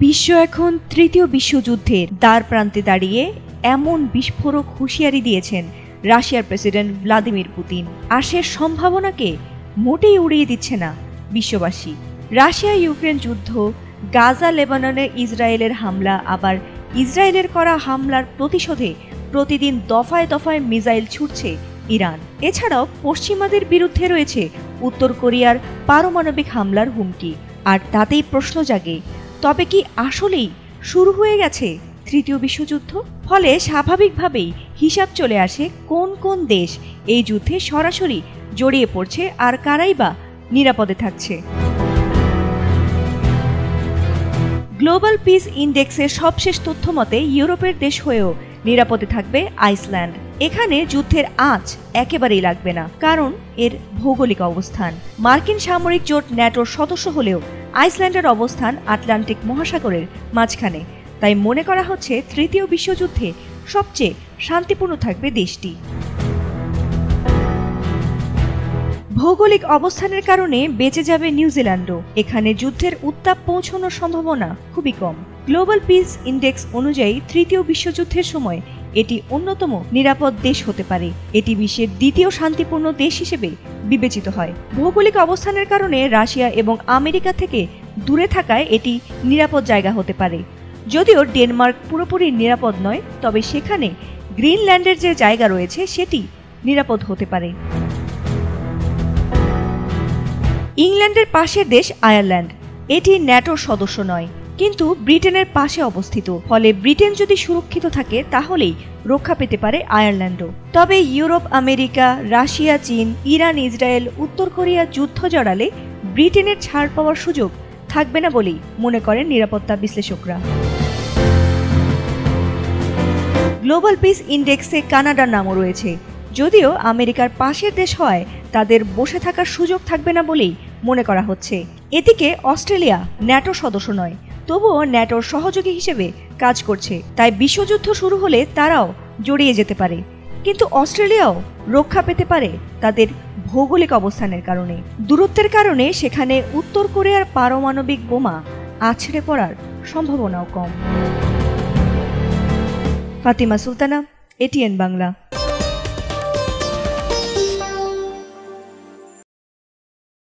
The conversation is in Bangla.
বিশ্ব এখন তৃতীয় বিশ্বযুদ্ধের দ্বার প্রান্তে দাঁড়িয়ে এমন বিস্ফোরক হুঁশিয়ারি দিয়েছেন রাশিয়ার প্রেসিডেন্ট ভ্লাদিমির পুতিন। আর সে সম্ভাবনাকে মোটেই উড়িয়ে দিচ্ছে না বিশ্ববাসী। রাশিয়া ইউক্রেন যুদ্ধ, গাজা লেবাননে ইসরায়েলের হামলা, আবার ইসরায়েলের করা হামলার প্রতিশোধে প্রতিদিন দফায় দফায় মিসাইল ছুটছে ইরান। এছাড়াও পশ্চিমাদের বিরুদ্ধে রয়েছে উত্তর কোরিয়ার পারমাণবিক হামলার হুমকি। আর তাতেই প্রশ্ন জাগে, তবে কি আসলেই শুরু হয়ে গেছে তৃতীয় বিশ্বযুদ্ধ? ফলে স্বাভাবিকভাবেই হিসাব চলে আসে কোন কোন দেশ এই যুদ্ধে সরাসরি জড়িয়ে পড়ছে আর কারাই বা নিরাপদে থাকছে। গ্লোবাল পিস ইন্ডেক্সের সবশেষ তথ্য মতে ইউরোপের দেশ হয়েও নিরাপদে থাকবে আইসল্যান্ড। এখানে যুদ্ধের আঁচ একেবারেই লাগবে না, কারণ এর ভৌগোলিক অবস্থান। মার্কিন সামরিক জোট ন্যাটোর সদস্য হলেও আইসল্যান্ডের অবস্থান আটলান্টিক মহাসাগরের মাঝখানে, তাই মনে করা হচ্ছে তৃতীয় বিশ্বযুদ্ধে সবচেয়ে শান্তিপূর্ণ থাকবে দেশটি। ভৌগোলিক অবস্থানের কারণে বেঁচে যাবে নিউজিল্যান্ডও। এখানে যুদ্ধের উত্তাপ পৌঁছানোর সম্ভাবনা খুবই কম। গ্লোবাল পিস ইন্ডেক্স অনুযায়ী তৃতীয় বিশ্বযুদ্ধের সময় এটি অন্যতম নিরাপদ দেশ হতে পারে। এটি বিশ্বের দ্বিতীয় শান্তিপূর্ণ দেশ হিসেবে বিবেচিত হয়। ভৌগোলিক অবস্থানের কারণে রাশিয়া এবং আমেরিকা থেকে দূরে থাকায় এটি নিরাপদ জায়গা হতে পারে। যদিও ডেনমার্ক পুরোপুরি নিরাপদ নয়, তবে সেখানে গ্রিনল্যান্ডের যে জায়গা রয়েছে সেটি নিরাপদ হতে পারে। ইংল্যান্ডের পাশের দেশ আয়ারল্যান্ড। এটি ন্যাটোর সদস্য নয়, কিন্তু ব্রিটেনের পাশে অবস্থিত। ফলে ব্রিটেন যদি সুরক্ষিত থাকে তাহলেই রক্ষা পেতে পারে আয়ারল্যান্ডও। তবে ইউরোপ, আমেরিকা, রাশিয়া, চীন, ইরান, ইসরায়েল, উত্তর কোরিয়া যুদ্ধ জড়ালে ব্রিটেনের ছাড় পাওয়ার সুযোগ থাকবে না বলেই মনে করেন নিরাপত্তা বিশ্লেষকরা। গ্লোবাল পিস ইন্ডেক্সে কানাডার নামও রয়েছে। যদিও আমেরিকার পাশের দেশ হয়, তাদের বসে থাকার সুযোগ থাকবে না বলেই মনে করা হচ্ছে। এদিকে অস্ট্রেলিয়া ন্যাটো সদস্য নয়, তবুও ন্যাটোর সহযোগী হিসেবে কাজ করছে। তাই বিশ্বযুদ্ধ শুরু হলে তারাও জড়িয়ে যেতে পারে। কিন্তু অস্ট্রেলিয়াও রক্ষা পেতে পারে তাদের ভৌগোলিক অবস্থানের কারণে। দূরত্বের কারণে সেখানে উত্তর কোরিয়ার পারমাণবিক বোমা আছড়ে পড়ার সম্ভাবনাও কম। ফাতিমা সুলতানা, এটিএন বাংলা।